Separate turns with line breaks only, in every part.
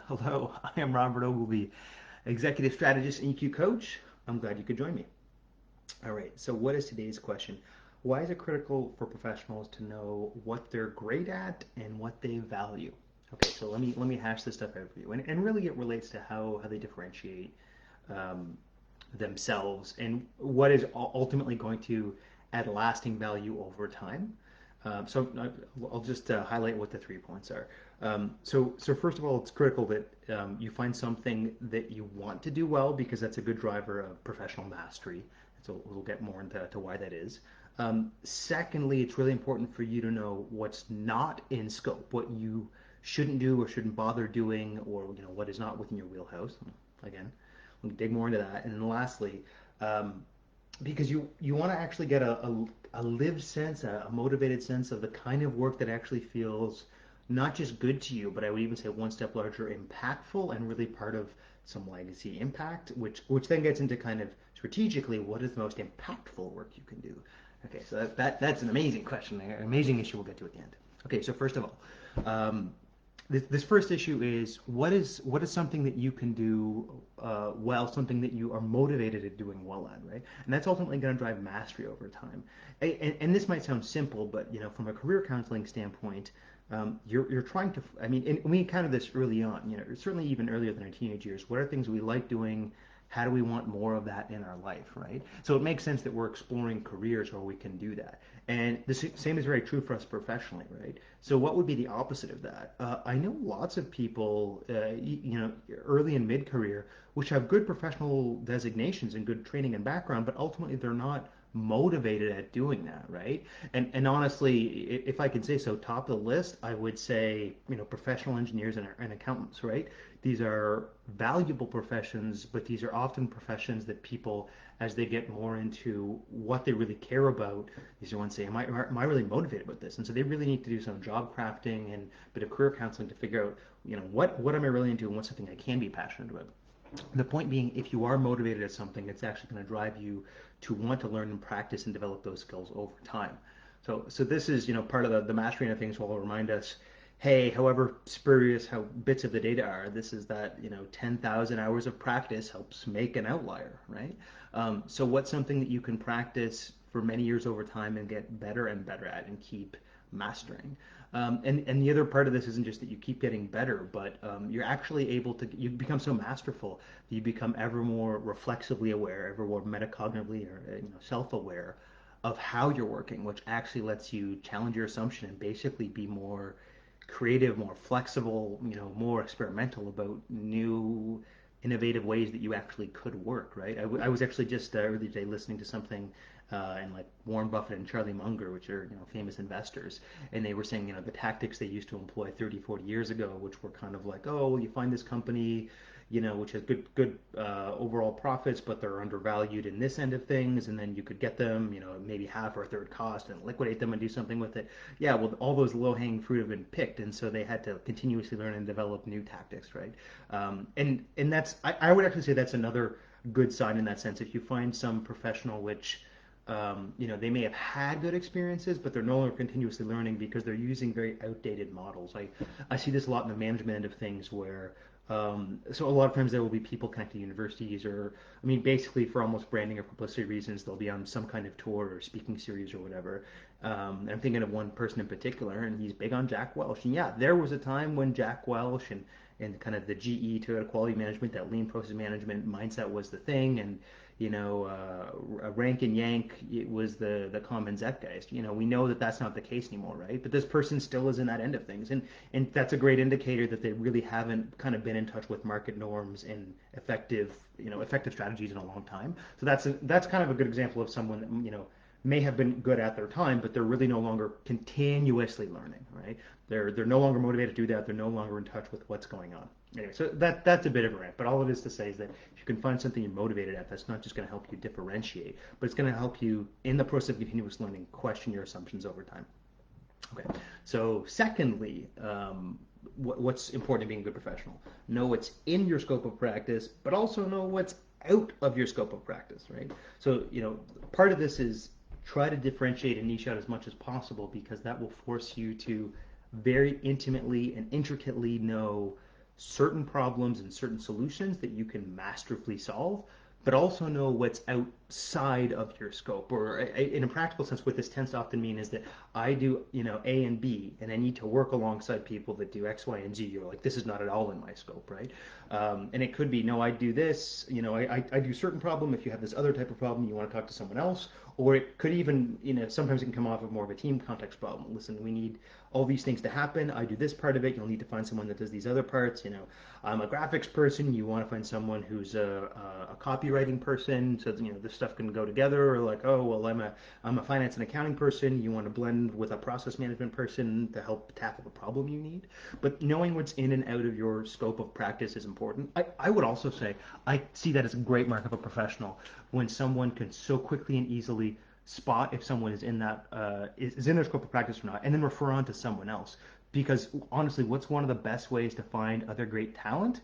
Hello, I am Robert Ogilvy, Executive Strategist and EQ Coach. I'm glad you could join me. All right, so what is today's question? Why is it critical for professionals to know what they're great at and what they value? Okay, so let me hash this stuff out for you. And really it relates to how they differentiate um, themselves and what is ultimately going to add lasting value over time. I'll just highlight what the 3 points are. So first of all, it's critical that you find something that you want to do well because that's a good driver of professional mastery. So we'll get more into why that is. Secondly, it's really important for you to know what's not in scope, what you shouldn't do or shouldn't bother doing, or what is not within your wheelhouse. Again, we'll dig more into that. And then lastly, um, because you want to actually get a lived sense, a motivated sense of the kind of work that actually feels not just good to you, but I would even say one step larger, impactful and really part of some legacy impact, which then gets into kind of strategically what is the most impactful work you can do. Okay, so that's an amazing question, an amazing issue we'll get to at the end. Okay, so first of all, this first issue is what is something that you can do well, something that you are motivated at doing well at, right? And that's ultimately going to drive mastery over time. And this might sound simple, but from a career counseling standpoint, you're trying to. I mean, and we encountered this early on. Certainly even earlier than our teenage years. What are things we like doing? How do we want more of that in our life, right? So it makes sense that we're exploring careers where we can do that. And the same is very true for us professionally, right? So what would be the opposite of that? I know lots of people, early and mid-career, which have good professional designations and good training and background, but ultimately they're not motivated at doing that, right? And honestly, if I can say so, top of the list, I would say, professional engineers and accountants, right? These are valuable professions, but these are often professions that people, as they get more into what they really care about, these are ones say, am I really motivated about this? And so they really need to do some job crafting and a bit of career counseling to figure out, what am I really into and what's something I can be passionate about. The point being, if you are motivated at something, it's actually going to drive you to want to learn and practice and develop those skills over time. So this is, part of the mastering of things will remind us, hey, however spurious how bits of the data are, this is that, 10,000 hours of practice helps make an outlier, right? So what's something that you can practice for many years over time and get better and better at and keep mastering? And the other part of this isn't just that you keep getting better, but you're actually able to, you become so masterful that you become ever more reflexively aware, ever more metacognitively or self-aware of how you're working, which actually lets you challenge your assumption and basically be more creative, more flexible, more experimental about new innovative ways that you actually could work, right? I was actually just earlier today listening to something and like Warren Buffett and Charlie Munger, which are famous investors, and they were saying the tactics they used to employ 30, 40 years ago, which were kind of like, oh, you find this company, which has good overall profits, but they're undervalued in this end of things, and then you could get them, maybe half or a third cost and liquidate them and do something with it. Yeah, well, all those low-hanging fruit have been picked, and so they had to continuously learn and develop new tactics, right? And that's I would actually say that's another good sign in that sense. If you find some professional which they may have had good experiences, but they're no longer continuously learning because they're using very outdated models. I see this a lot in the management end of things where so a lot of times there will be people connected to universities or, I mean, basically for almost branding or publicity reasons, they'll be on some kind of tour or speaking series or whatever. I'm thinking of one person in particular, and he's big on Jack Welch. And yeah, there was a time when Jack Welch and kind of the GE to quality management, that lean process management mindset was the thing, and rank and yank, it was the common zeitgeist. We know that that's not the case anymore, right? But this person still is in that end of things, and that's a great indicator that they really haven't kind of been in touch with market norms and effective strategies in a long time. So that's kind of a good example of someone that may have been good at their time, but they're really no longer continuously learning, right? They're no longer motivated to do that. They're no longer in touch with what's going on. Anyway, so that's a bit of a rant, but all it is to say is that if you can find something you're motivated at, that's not just going to help you differentiate, but it's going to help you in the process of continuous learning question your assumptions over time. Okay, so secondly, what's important in being a good professional? Know what's in your scope of practice, but also know what's out of your scope of practice, right? So, part of this is try to differentiate and niche out as much as possible because that will force you to very intimately and intricately know certain problems and certain solutions that you can masterfully solve, but also know what's outside of your scope. Or in a practical sense, what this tends to often mean is that I do, A and B, and I need to work alongside people that do X, Y, and Z. You're like, this is not at all in my scope, right? And it could be, no, I do this, I do certain problem. If you have this other type of problem, you want to talk to someone else. Or it could even, sometimes it can come off of more of a team context problem. Listen, we need all these things to happen. I do this part of it. You'll need to find someone that does these other parts. I'm a graphics person. You want to find someone who's a copywriting person, so this stuff can go together. Or like, oh well, I'm a finance and accounting person. You want to blend with a process management person to help tackle the problem you need. But knowing what's in and out of your scope of practice is important. I would also say I see that as a great mark of a professional when someone can so quickly and easily spot if someone is in that is in their scope of practice or not, and then refer on to someone else. Because honestly, what's one of the best ways to find other great talent?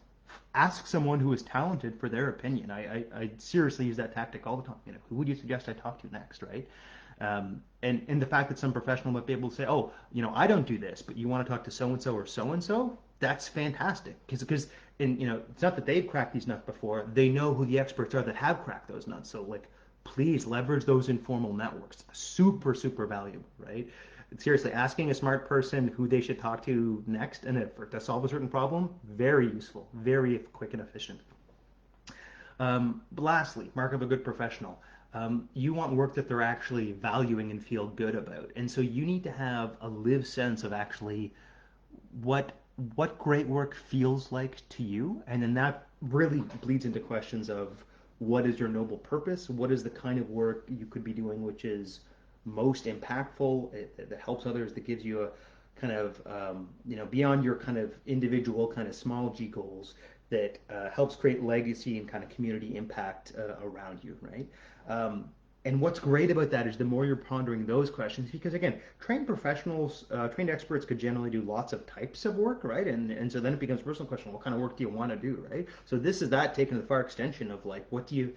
Ask someone who is talented for their opinion. I seriously use that tactic all the time. Who would you suggest I talk to next, right? And the fact that some professional might be able to say, oh, I don't do this, but you want to talk to so and so or so and so, that's fantastic. Because it's not that they've cracked these nuts before; they know who the experts are that have cracked those nuts. So like, please leverage those informal networks. Super, super valuable, right? Seriously, asking a smart person who they should talk to next and to solve a certain problem, very useful, very quick and efficient. Lastly, mark of a good professional. You want work that they're actually valuing and feel good about. And so you need to have a lived sense of actually what what great work feels like to you, and then that really bleeds into questions of what is your noble purpose, what is the kind of work you could be doing which is most impactful, that helps others, that gives you a kind of beyond your kind of individual kind of small g goals, that helps create legacy and kind of community impact around you, right? And what's great about that is the more you're pondering those questions, because again, trained professionals, trained experts could generally do lots of types of work, right? And so then it becomes a personal question: what kind of work do you want to do, right? So this is that taken to the far extension of like, what do you,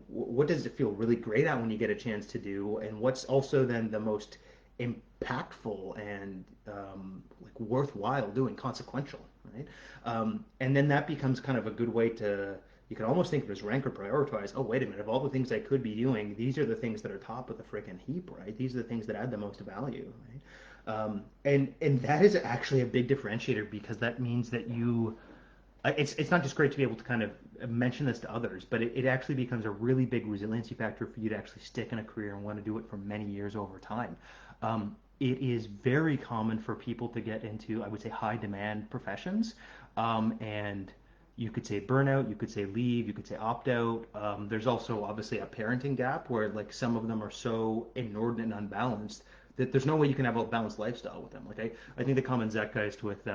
what does it feel really great at when you get a chance to do, and what's also then the most impactful and like worthwhile doing, consequential, right? And then that becomes kind of a good way to, you can almost think of it as rank or prioritize. Oh, wait a minute. Of all the things I could be doing, these are the things that are top of the freaking heap, right? These are the things that add the most value, right? And that is actually a big differentiator, because that means that it's not just great to be able to kind of mention this to others, but it actually becomes a really big resiliency factor for you to actually stick in a career and want to do it for many years over time. It is very common for people to get into, I would say, high demand professions, and you could say burnout, you could say leave, you could say opt out. There's also obviously a parenting gap where like some of them are so inordinate and unbalanced that there's no way you can have a balanced lifestyle with them. Like I think the common zeitgeist with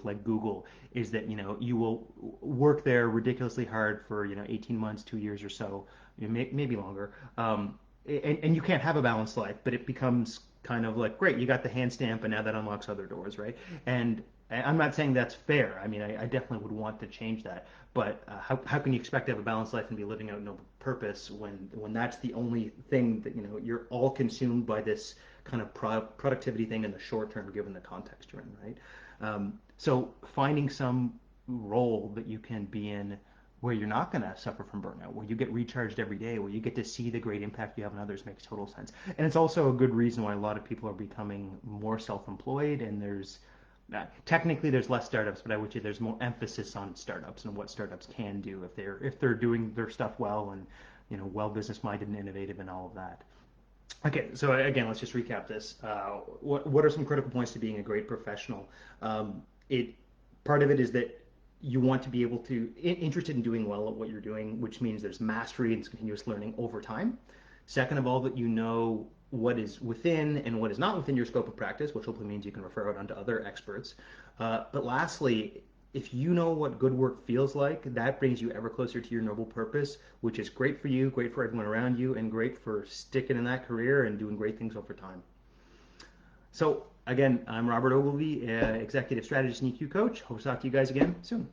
like Google is that you will work there ridiculously hard for 18 months, 2 years or so, maybe longer, and you can't have a balanced life, but it becomes kind of like, great, you got the hand stamp, and now that unlocks other doors, right? And I'm not saying that's fair. I mean, I definitely would want to change that. But how can you expect to have a balanced life and be living out no purpose when that's the only thing that you're all consumed by this kind of productivity thing in the short term, given the context you're in, right? So finding some role that you can be in where you're not going to suffer from burnout, where you get recharged every day, where you get to see the great impact you have on others, makes total sense. And it's also a good reason why a lot of people are becoming more self-employed, and technically there's less startups, but I would say there's more emphasis on startups and what startups can do if they're doing their stuff well, and well business minded and innovative and all of that. Okay, so again, let's just recap this. What are some critical points to being a great professional? It Part of it is that you want to be able to interested in doing well at what you're doing, which means there's mastery and continuous learning over time. Second of all, that you know what is within and what is not within your scope of practice, which hopefully means you can refer out onto other experts. But lastly, if you know what good work feels like, that brings you ever closer to your noble purpose, which is great for you, great for everyone around you, and great for sticking in that career and doing great things over time. So again, I'm Robert Ogilvy, Executive Strategist and EQ Coach. Hope to talk to you guys again soon.